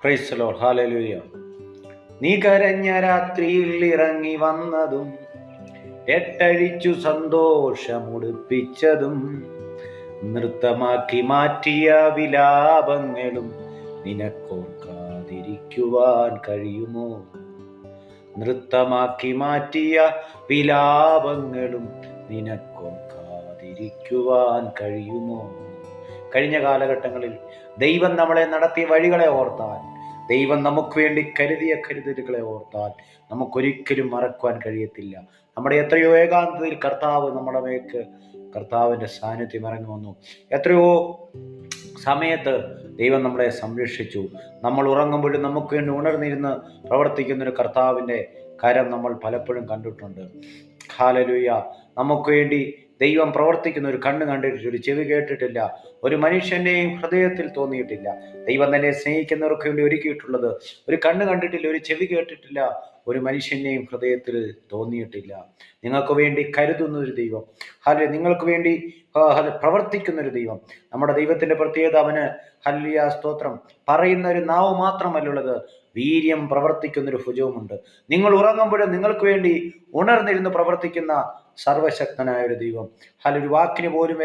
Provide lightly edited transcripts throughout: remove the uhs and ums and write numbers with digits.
Praise Lord, hallelujah. നീ കരഞ്ഞ രാത്രിയിൽ ഇറങ്ങി വന്നതും എട്ടഴിച്ചു സന്തോഷമുടുപ്പിച്ചതും നൃത്തമാക്കി മാറ്റിയ വിലാപങ്ങളും നിനക്കോർക്കാതിരിക്കുവാൻ കഴിയുമോ? നൃത്തമാക്കി മാറ്റിയ വിലാപങ്ങളും നിനക്കോർക്കാതിരിക്കുവാൻ കഴിയുമോ? കഴിഞ്ഞ കാലഘട്ടങ്ങളിൽ ദൈവം നമ്മളെ നടത്തിയ വഴികളെ ഓർത്താൽ, ദൈവം നമുക്ക് വേണ്ടി കരുതിയ കരുതലുകളെ ഓർത്താൽ നമുക്കൊരിക്കലും മറക്കുവാൻ കഴിയത്തില്ല. നമ്മുടെ എത്രയോ ഏകാന്തതയിൽ കർത്താവിൻ്റെ സാന്നിധ്യം ഇറങ്ങി വന്നു. എത്രയോ സമയത്ത് ദൈവം നമ്മളെ സംരക്ഷിച്ചു. നമ്മൾ ഉറങ്ങുമ്പോഴും നമുക്ക് വേണ്ടി ഉണർന്നിരുന്ന് പ്രവർത്തിക്കുന്നൊരു കർത്താവിൻ്റെ കരം നമ്മൾ പലപ്പോഴും കണ്ടിട്ടുണ്ട്. ഹല്ലേലൂയ. നമുക്ക് വേണ്ടി ദൈവം പ്രവർത്തിക്കുന്ന ഒരു കണ്ണ് കണ്ടിട്ടില്ല, ഒരു ചെവി കേട്ടിട്ടില്ല, ഒരു മനുഷ്യൻ്റെയും ഹൃദയത്തിൽ തോന്നിയിട്ടില്ല. ദൈവം തന്നെ സ്നേഹിക്കുന്നവർക്ക് വേണ്ടി ഒരുക്കിയിട്ടുള്ളത് ഒരു കണ്ണ് കണ്ടിട്ടില്ല, ഒരു ചെവി കേട്ടിട്ടില്ല, ഒരു മനുഷ്യൻ്റെയും ഹൃദയത്തിൽ തോന്നിയിട്ടില്ല. നിങ്ങൾക്ക് വേണ്ടി കരുതുന്നൊരു ദൈവം, നിങ്ങൾക്ക് വേണ്ടി പ്രവർത്തിക്കുന്നൊരു ദൈവം. നമ്മുടെ ദൈവത്തിൻ്റെ പ്രത്യേകത, അവന് ഹല്ലേലൂയ സ്തോത്രം പറയുന്ന ഒരു നാവ് മാത്രമല്ലുള്ളത്, വീര്യം പ്രവർത്തിക്കുന്നൊരു ഭുജവുമുണ്ട്. നിങ്ങൾ ഉറങ്ങുമ്പോഴും നിങ്ങൾക്ക് വേണ്ടി ഉണർന്നിരുന്ന് പ്രവർത്തിക്കുന്ന സർവശക്തനായ ഒരു ദൈവം. ഒരു വാക്കിന് പോലും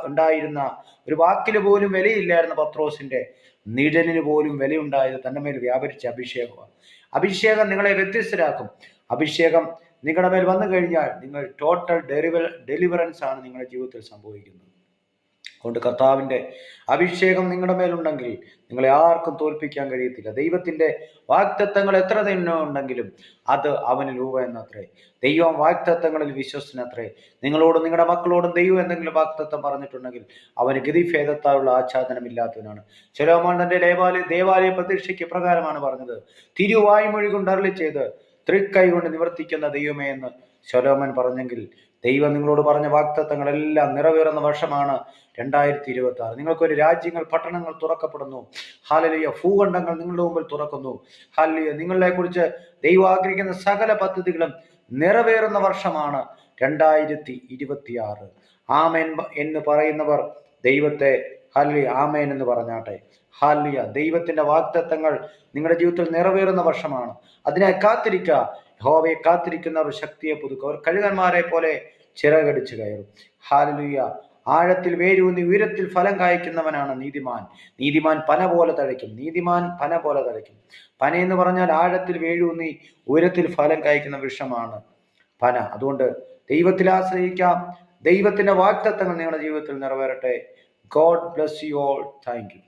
ഉണ്ടായിരുന്ന ഒരു വാക്കിന് പോലും വിലയില്ലായിരുന്ന പത്രോസിന്റെ നിഴലിന് പോലും വിലയുണ്ടായത് തൻ്റെ മേൽ വ്യാപരിച്ച അഭിഷേകമാണ്. അഭിഷേകം നിങ്ങളെ വ്യത്യസ്തരാക്കും. അഭിഷേകം നിങ്ങളുടെ മേൽ വന്നു കഴിഞ്ഞാൽ നിങ്ങൾ ടോട്ടൽ ഡെലിവറൻസ് ആണ് നിങ്ങളുടെ ജീവിതത്തിൽ സംഭവിക്കുന്നത്. അതുകൊണ്ട് കർത്താവിൻ്റെ അഭിഷേകം നിങ്ങളുടെ മേലുണ്ടെങ്കിൽ നിങ്ങളെ ആർക്കും തോൽപ്പിക്കാൻ കഴിയത്തില്ല. ദൈവത്തിൻ്റെ വാഗ്ദത്തങ്ങൾ എത്ര തന്നെ ഉണ്ടെങ്കിലും അത് അവനിൽ ഊവ എന്നത്രേ. ദൈവം വാഗ്ദത്തങ്ങളിൽ വിശ്വസ്തനത്രേ. നിങ്ങളോടും നിങ്ങളുടെ മക്കളോടും ദൈവം എന്തെങ്കിലും വാഗ്ദത്തം പറഞ്ഞിട്ടുണ്ടെങ്കിൽ അവന് ഗതിഭേദത്താലുള്ള ആച്ഛാദനമില്ലാത്തവനാണ്. ശലോമോൻ തന്റെ ദേവാലയ പ്രതീക്ഷയ്ക്ക് പ്രകാരമാണ് പറഞ്ഞത്, തിരുവായ്മൊഴി കൊണ്ട് അരുളി ചെയ്ത് തൃക്കൈ കൊണ്ട് നിവർത്തിക്കുന്ന ദൈവമേ എന്ന് ശലോമോൻ പറഞ്ഞെങ്കിൽ, ദൈവം നിങ്ങളോട് പറഞ്ഞ വാഗ്ദത്തങ്ങളെല്ലാം നിറവേറുന്ന വർഷമാണ് 2026. നിങ്ങൾക്കൊരു രാജ്യങ്ങൾ, പട്ടണങ്ങൾ തുറക്കപ്പെടുന്നു. ഹല്ലേലൂയ. ഭൂഖണ്ഡങ്ങൾ നിങ്ങളുടെ മുമ്പിൽ തുറക്കുന്നു. ഹല്ലേലൂയ. നിങ്ങളെ കുറിച്ച് ദൈവം ആഗ്രഹിക്കുന്ന സകല പദ്ധതികളും നിറവേറുന്ന വർഷമാണ് 2026. ആമേൻ എന്ന് പറയുന്നവർ ദൈവത്തെ ഹല്ലേലൂയ ആമേൻ എന്ന് പറഞ്ഞാട്ടെ. ഹല്ലേലൂയ. ദൈവത്തിന്റെ വാഗ്ദത്തങ്ങൾ നിങ്ങളുടെ ജീവിതത്തിൽ നിറവേറുന്ന വർഷമാണ്. അതിനായി കാത്തിരിക്കുക. യഹോവയെ കാത്തിരിക്കുന്നവർ ശക്തിയെ പുതുക്കും. അവർ കഴുകന്മാരെ പോലെ ചിറകടിച്ചു കയറും. ഹല്ലേലൂയ. ആഴത്തിൽ വേരൂന്നി ഉയരത്തിൽ ഫലം കായ്ക്കുന്നവനാണ് നീതിമാൻ. നീതിമാൻ പന പോലെ തഴയ്ക്കും. പന എന്ന് പറഞ്ഞാൽ ആഴത്തിൽ വേരൂന്നി ഉയരത്തിൽ ഫലം കായ്ക്കുന്ന വൃക്ഷമാണ് പന. അതുകൊണ്ട് ദൈവത്തിൽ ആശ്രയിക്കാം. ദൈവത്തിന്റെ വാഗ്ദത്തങ്ങൾ നിങ്ങളുടെ ജീവിതത്തിൽ നിറവേറട്ടെ. God bless you all. Thank U.